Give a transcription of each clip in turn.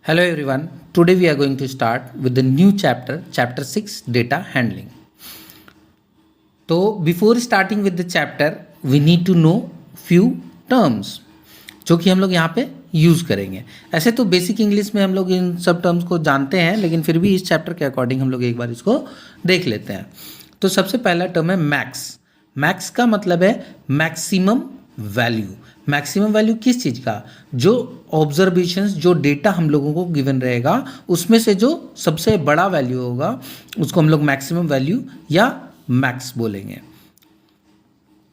Hello everyone. Today we are going to start with the new chapter, chapter 6, data handling. तो before starting with the chapter, we need to know few terms जो कि हम लोग यहाँ पे use करेंगे. ऐसे तो बेसिक इंग्लिश में हम लोग इन सब टर्म्स को जानते हैं, लेकिन फिर भी इस चैप्टर के अकॉर्डिंग हम लोग एक बार इसको देख लेते हैं. तो सबसे पहला टर्म है मैक्स. मैक्स का मतलब है मैक्सिमम वैल्यू. मैक्सिमम वैल्यू किस चीज़ का? जो ऑब्जर्वेशंस, जो डेटा हम लोगों को गिवन रहेगा उसमें से जो सबसे बड़ा वैल्यू होगा उसको हम लोग मैक्सिमम वैल्यू या मैक्स बोलेंगे.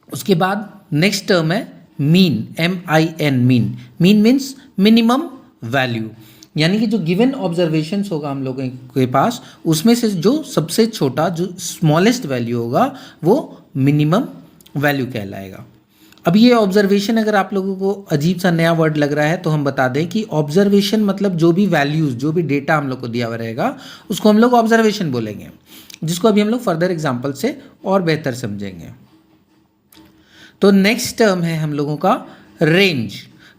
उसके बाद नेक्स्ट टर्म है mean. MIN mean. Mean means minimum value, यानी कि जो गिवन ऑब्जर्वेशंस होगा हम लोगों के पास उसमें से जो सबसे छोटा, जो स्मॉलेस्ट वैल्यू होगा वो मिनिमम वैल्यू कहलाएगा. अब ये ऑब्जर्वेशन अगर आप लोगों को अजीब सा नया वर्ड लग रहा है तो हम बता दें कि ऑब्जर्वेशन मतलब जो भी वैल्यूज़, जो भी डेटा हम लोग को दिया हुआ रहेगा उसको हम लोग ऑब्जर्वेशन बोलेंगे, जिसको अभी हम लोग फर्दर एग्जांपल से और बेहतर समझेंगे. तो नेक्स्ट टर्म है हम लोगों का रेंज.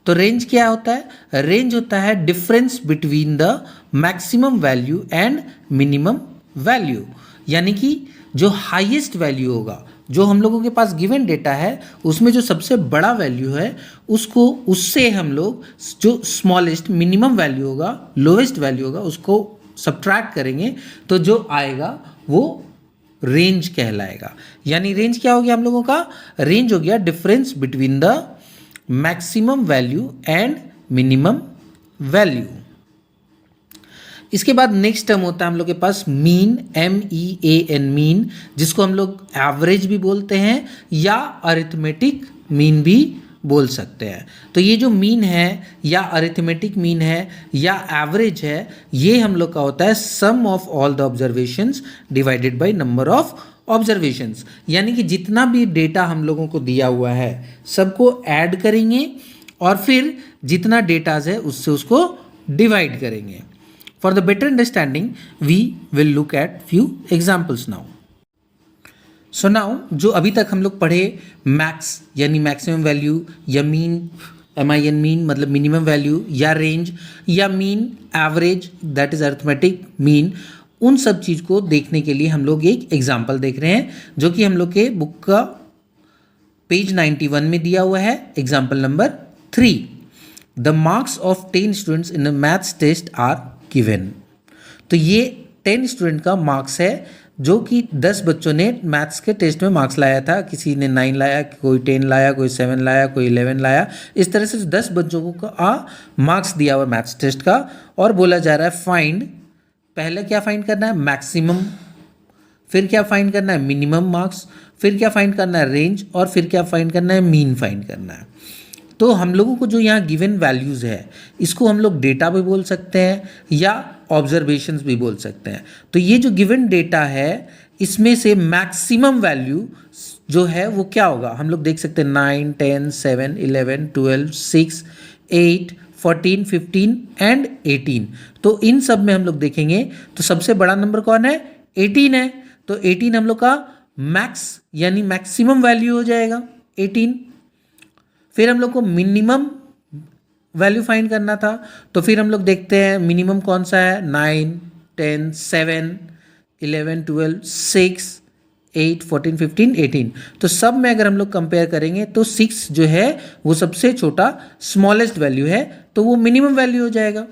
तो रेंज क्या होता है? रेंज होता है difference between the maximum value and minimum value, यानी कि जो हाईएस्ट वैल्यू होगा, जो हम लोगों के पास गिवन डेटा है उसमें जो सबसे बड़ा वैल्यू है उसको, उससे हम लोग जो स्मॉलेस्ट मिनिमम वैल्यू होगा, लोवेस्ट वैल्यू होगा, उसको सब्ट्रैक्ट करेंगे तो जो आएगा वो रेंज कहलाएगा. यानी रेंज क्या हो गया हम लोगों का? रेंज हो गया difference between the maximum value and minimum value. इसके बाद नेक्स्ट टर्म होता है हम लोग के पास मीन. MEAN मीन, जिसको हम लोग एवरेज भी बोलते हैं या अरिथमेटिक मीन भी बोल सकते हैं. तो ये जो मीन है या अरिथमेटिक मीन है या एवरेज है, ये हम लोग का होता है sum of all the observations divided by number of observations. यानी कि जितना भी डेटा हम लोगों को दिया हुआ है सबको ऐड करेंगे और फिर जितना डेटाज है उससे उसको डिवाइड करेंगे. For the better understanding, we will look at few examples now. So now, जो अभी तक हम लोग पढ़े मैक्स यानी मैक्सिमम वैल्यू, या मीन MIN मीन मतलब मिनिमम वैल्यू, या रेंज, या mean average that is arithmetic mean, उन सब चीज़ को देखने के लिए हम लोग एक एग्जाम्पल देख रहे हैं जो कि हम लोग के बुक का पेज 91 में दिया हुआ है. Example number 3. The marks of 10 students in a maths test are given. तो ये 10 स्टूडेंट का मार्क्स है जो कि 10 बच्चों ने मैथ्स के टेस्ट में मार्क्स लाया था. किसी ने 9 लाया, कोई 10 लाया, कोई 7 लाया, कोई 11 लाया. इस तरह से 10 बच्चों को मार्क्स दिया हुआ मैथ्स टेस्ट का, और बोला जा रहा है फाइंड. पहले क्या फाइंड करना है? मैक्सिमम. फिर क्या फाइंड करना है? Minimum marks. फिर क्या फाइंड करना है? रेंज. और फिर क्या फाइंड करना है? मीन फाइंड करना है. तो हम लोगों को जो यहाँ गिवन वैल्यूज़ है इसको हम लोग डेटा भी बोल सकते हैं या ऑब्जर्वेशंस भी बोल सकते हैं. तो ये जो गिवन डेटा है इसमें से मैक्सिमम वैल्यू जो है वो क्या होगा हम लोग देख सकते हैं. 9, 10, 7, 11, 12, 6, 8, 14, 15 एंड 18. तो इन सब में हम लोग देखेंगे तो सबसे बड़ा नंबर कौन है? 18 है. तो 18 हम लोग का मैक्स यानी मैक्सिमम वैल्यू हो जाएगा 18. फिर हम लोग को मिनिमम वैल्यू फाइंड करना था, तो फिर हम लोग देखते हैं मिनिमम कौन सा है. 9, 10, 7, 11, 12, 6, 8, 14, 15, 18. तो सब में अगर हम लोग कंपेयर करेंगे तो 6 जो है वो सबसे छोटा स्मॉलेस्ट वैल्यू है, तो वो मिनिमम वैल्यू हो जाएगा.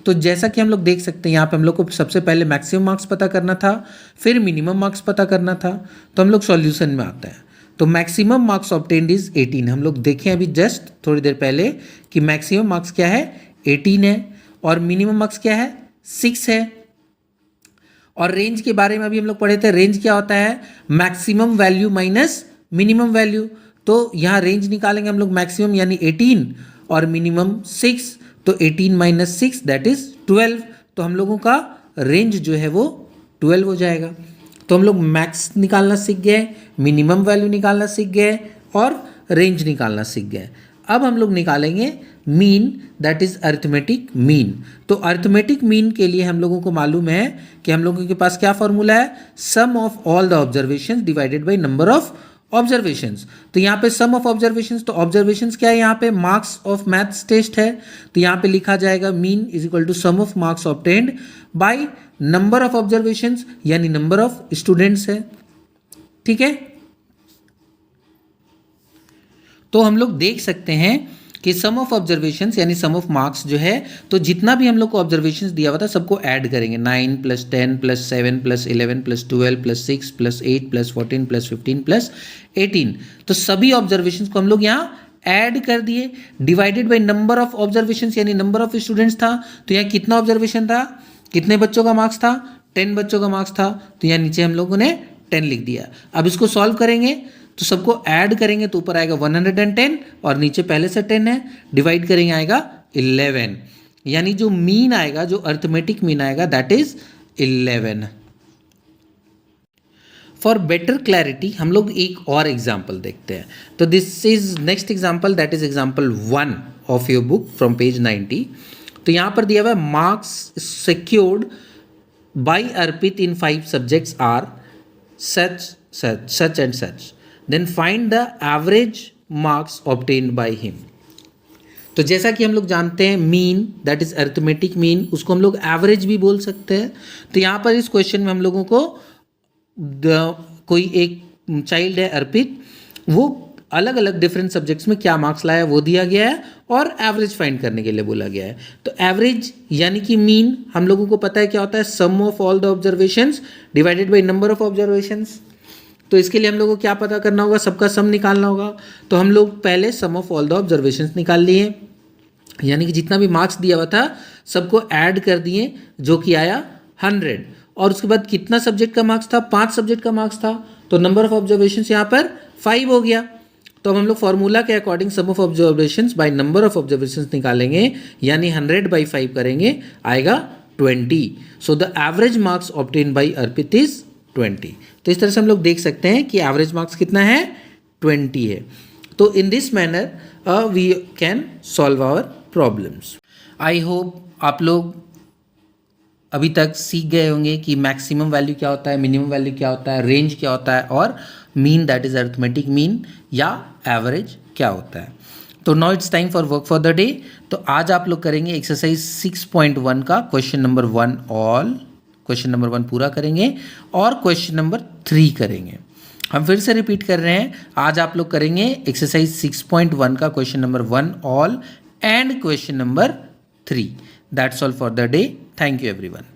तो जैसा कि हम लोग देख सकते हैं यहाँ पे हम लोग को सबसे पहले मैक्सिमम मार्क्स पता करना था, फिर मिनिमम मार्क्स पता करना था. तो हम लोग सॉल्यूशन में आते हैं. तो मैक्सिमम मार्क्स ऑब्टेन्ड इज 18. हम लोग देखें अभी जस्ट थोड़ी देर पहले कि मैक्सिमम मार्क्स क्या है? 18 है. और मिनिमम मार्क्स क्या है? 6 है. और रेंज के बारे में अभी हम लोग पढ़े थे. रेंज क्या होता है? Maximum value minus minimum value. तो यहाँ रेंज निकालेंगे हम लोग मैक्सिमम यानी 18 और मिनिमम 6. तो 18 माइनस 6 दैट इज 12. तो हम लोगों का रेंज जो है वो 12 हो जाएगा. तो हम लोग मैक्स निकालना सीख गए, मिनिमम वैल्यू निकालना सीख गए और रेंज निकालना सीख गए. अब हम लोग निकालेंगे mean that is arithmetic mean. तो अरिथमेटिक मीन के लिए हम लोगों को मालूम है कि हम लोगों के पास क्या फॉर्मूला है? Sum of all the observations divided by number of observations, तो यहाँ पे सम ऑफ ऑब्जर्वेशंस, तो ऑब्जर्वेशंस क्या है यहाँ पे, मार्क्स ऑफ मैथ्स टेस्ट है, तो यहाँ पे लिखा जाएगा mean is equal to sum of marks obtained by number of observations, यानी नंबर ऑफ स्टूडेंट्स है। ठीक है, तो हम लोग देख सकते हैं कि सम ऑफ ऑब्जर्वेशंस यानी सम ऑफ मार्क्स जो है, तो जितना भी हम लोग को ऑब्जर्वेशंस दिया हुआ था सबको ऐड करेंगे, 9 + 10 + 7 + 11 + 12 + 6 + 8 + 14 + 15 + 18, तो सभी ऑब्जर्वेशंस को हम लोग यहाँ ऐड कर दिए, divided by number of observations यानी नंबर ऑफ स्टूडेंट्स था, तो यहाँ कितना ऑब्जर्वेशन था, कितने बच्चों का मार्क्स था, 10 बच्चों का मार्क्स था, तो यहाँ नीचे हम लोगों ने 10 लिख दिया। अब इसको सॉल्व करेंगे तो सबको ऐड करेंगे तो ऊपर आएगा 110 और नीचे पहले से 10 है, डिवाइड करेंगे आएगा 11, यानी जो मीन आएगा, जो अर्थमेटिक मीन आएगा that is 11। For better clarity हम लोग एक और एग्जाम्पल देखते हैं, तो this is next example, that is example 1 of your book from page 90। तो यहाँ पर दिया हुआ है marks secured by Arpit in 5 subjects are such and such, then find the average marks obtained by him। तो जैसा कि हम लोग जानते हैं mean that is arithmetic mean, उसको हम लोग एवरेज भी बोल सकते हैं। तो यहाँ पर इस क्वेश्चन में हम लोगों को कोई एक चाइल्ड है अर्पित, वो अलग अलग डिफरेंट सब्जेक्ट्स में क्या मार्क्स लाया वो दिया गया है और एवरेज फाइंड करने के लिए बोला गया है। तो एवरेज यानी कि मीन हम लोगों को पता है क्या होता है, sum of all the observations divided by number of observations. तो इसके लिए हम लोगों को क्या पता करना होगा, सबका सम निकालना होगा। तो हम लोग पहले सम ऑफ ऑल द ऑब्जर्वेशंस निकाल लिए, यानी कि जितना भी मार्क्स दिया हुआ था सबको ऐड कर दिए, जो कि आया 100, और उसके बाद कितना सब्जेक्ट का मार्क्स था, 5 सब्जेक्ट का मार्क्स था, तो नंबर ऑफ ऑब्जर्वेशंस यहाँ पर 5 हो गया। तो अब हम लोग फॉर्मूला के according sum of observations by number of observations निकालेंगे, यानी 100/5 करेंगे, आएगा 20। So the average marks obtain by Arpit is 20। तो इस तरह से हम लोग देख सकते हैं कि एवरेज मार्क्स कितना है, 20 है। तो in this manner we can solve our problems. I hope आप लोग अभी तक सीख गए होंगे कि मैक्सिमम वैल्यू क्या होता है, मिनिमम वैल्यू क्या होता है, रेंज क्या होता है, और mean that is arithmetic mean या एवरेज क्या होता है। तो now it's time for work for the day. तो आज आप लोग करेंगे एक्सरसाइज 6.1 का question number 1 all, question number 1 पूरा करेंगे और क्वेश्चन नंबर 3 करेंगे। हम फिर से रिपीट कर रहे हैं, आज आप लोग करेंगे एक्सरसाइज 6.1 का question number 1 all and question number 3। That's all for the day. Thank you everyone.